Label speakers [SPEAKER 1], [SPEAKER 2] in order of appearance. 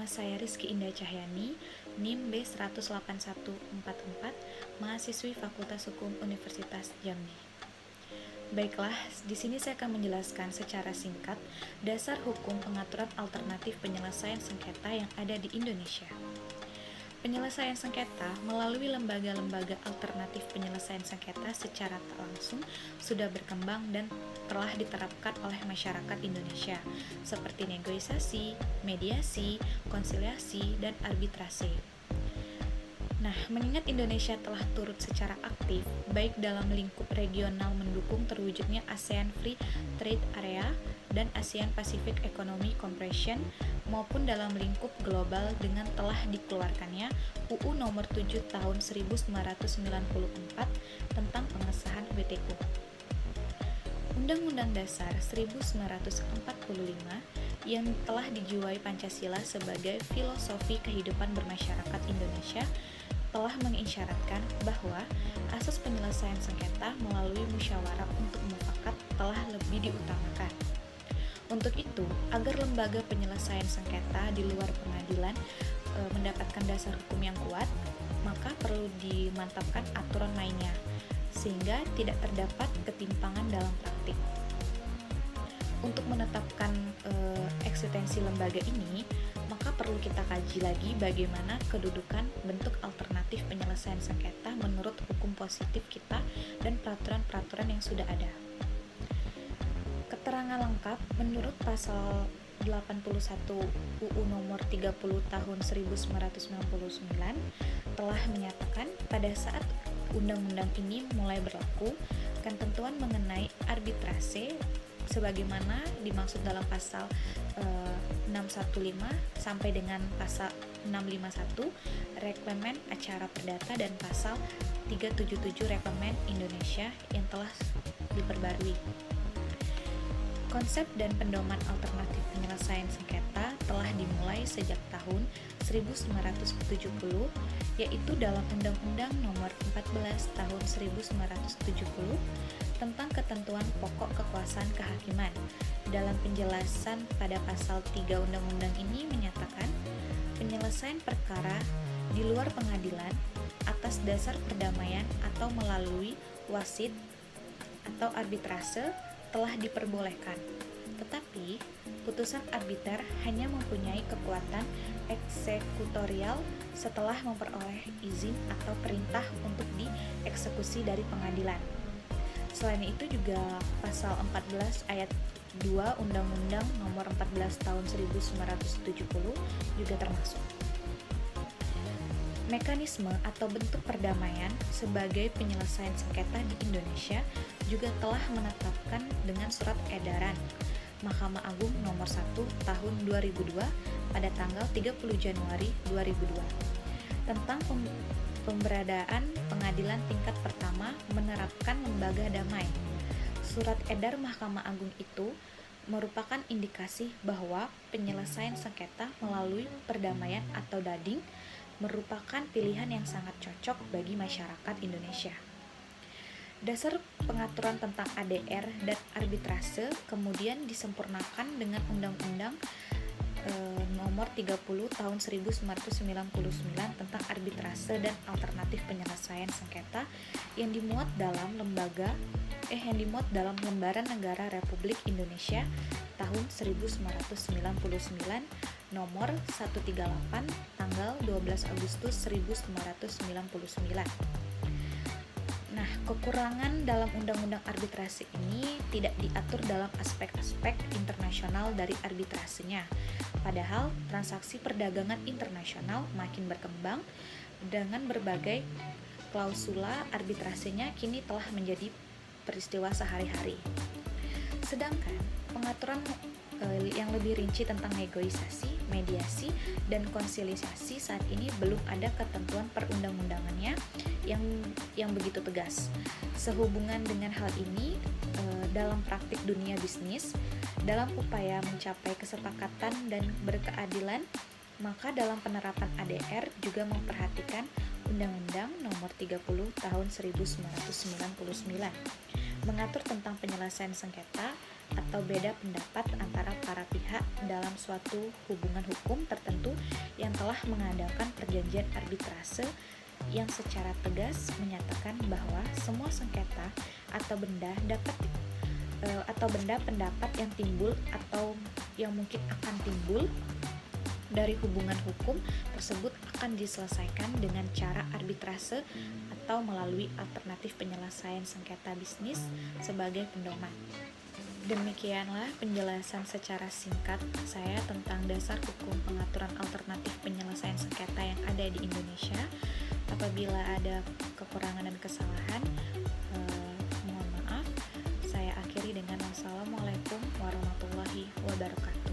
[SPEAKER 1] saya Rizky Indah Cahyani, NIM B18144, mahasiswi Fakultas Hukum Universitas Jambi. Baiklah, di sini saya akan menjelaskan secara singkat dasar hukum pengaturan alternatif penyelesaian sengketa yang ada di Indonesia. Penyelesaian sengketa melalui lembaga-lembaga alternatif penyelesaian sengketa secara tak langsung sudah berkembang dan telah diterapkan oleh masyarakat Indonesia, seperti negosiasi, mediasi, konsiliasi, dan arbitrase. Nah, mengingat Indonesia telah turut secara aktif, baik dalam lingkup regional mendukung terwujudnya ASEAN Free Trade Area dan ASEAN Pacific Economic Cooperation, maupun dalam lingkup global dengan telah dikeluarkannya UU Nomor 7 Tahun 1994 tentang pengesahan WTO. Undang-Undang Dasar 1945 yang telah dijiwai Pancasila sebagai filosofi kehidupan bermasyarakat Indonesia telah mengisyaratkan bahwa asas penyelesaian sengketa melalui musyawarah untuk mufakat telah lebih diutamakan. Untuk itu, agar lembaga penyelesaian sengketa di luar pengadilan mendapatkan dasar hukum yang kuat, maka perlu dimantapkan aturan mainnya, sehingga tidak terdapat ketimpangan dalam praktik. Untuk menetapkan eksistensi lembaga ini, maka perlu kita kaji lagi bagaimana kedudukan bentuk alternatif penyelesaian sengketa menurut hukum positif kita dan peraturan-peraturan yang sudah ada. Keterangan lengkap menurut pasal 81 UU Nomor 30 Tahun 1999 telah menyatakan pada saat undang-undang ini mulai berlaku, ketentuan mengenai arbitrase sebagaimana dimaksud dalam pasal 615 sampai dengan pasal 651 Reglamen Acara Perdata dan pasal 377 Reglamen Indonesia yang telah diperbarui. Konsep dan pedoman alternatif penyelesaian sengketa telah dimulai sejak tahun 1970, yaitu dalam Undang-Undang Nomor 14 Tahun 1970 tentang ketentuan pokok kekuasaan kehakiman. Dalam penjelasan pada pasal 3 undang-undang ini menyatakan penyelesaian perkara di luar pengadilan atas dasar perdamaian atau melalui wasit atau arbitrase telah diperbolehkan. Tetapi, putusan arbiter hanya mempunyai kekuatan eksekutorial setelah memperoleh izin atau perintah untuk dieksekusi dari pengadilan. Selain itu juga pasal 14 ayat 2 Undang-Undang Nomor 14 Tahun 1970 juga termasuk. Mekanisme atau bentuk perdamaian sebagai penyelesaian sengketa di Indonesia juga telah menetapkan dengan surat edaran Mahkamah Agung Nomor 1 Tahun 2002 pada tanggal 30 Januari 2002 tentang pemberadaan pengadilan tingkat pertama menerapkan lembaga damai. Surat edar Mahkamah Agung itu merupakan indikasi bahwa penyelesaian sengketa melalui perdamaian atau dading merupakan pilihan yang sangat cocok bagi masyarakat Indonesia. Dasar pengaturan tentang ADR dan arbitrase kemudian disempurnakan dengan Undang-Undang Nomor 30 Tahun 1999 tentang arbitrase dan alternatif penyelesaian sengketa yang dimuat dalam Lembaran Negara Republik Indonesia tahun 1999 nomor 138 tanggal 12 Agustus 1999. Nah, kekurangan dalam undang-undang arbitrase ini tidak diatur dalam aspek-aspek internasional dari arbitrasenya. Padahal transaksi perdagangan internasional makin berkembang dengan berbagai klausula arbitrasenya kini telah menjadi peristiwa sehari-hari. Sedangkan pengaturan yang lebih rinci tentang negosiasi, mediasi, dan konsiliasi saat ini belum ada ketentuan perundang-undangannya yang begitu tegas. Sehubungan dengan hal ini, dalam praktik dunia bisnis, dalam upaya mencapai kesepakatan dan berkeadilan, maka dalam penerapan ADR juga memperhatikan Undang-Undang Nomor 30 Tahun 1999 mengatur tentang penyelesaian sengketa atau beda pendapat antara para pihak dalam suatu hubungan hukum tertentu yang telah mengadakan perjanjian arbitrase yang secara tegas menyatakan bahwa semua sengketa atau benda pendapat yang timbul atau yang mungkin akan timbul dari hubungan hukum tersebut akan diselesaikan dengan cara arbitrase atau melalui alternatif penyelesaian sengketa bisnis sebagai pedoman. Demikianlah penjelasan secara singkat saya tentang dasar hukum pengaturan alternatif penyelesaian sengketa yang ada di Indonesia. Apabila ada kekurangan dan kesalahan, mohon maaf. Saya akhiri dengan wassalamualaikum warahmatullahi wabarakatuh.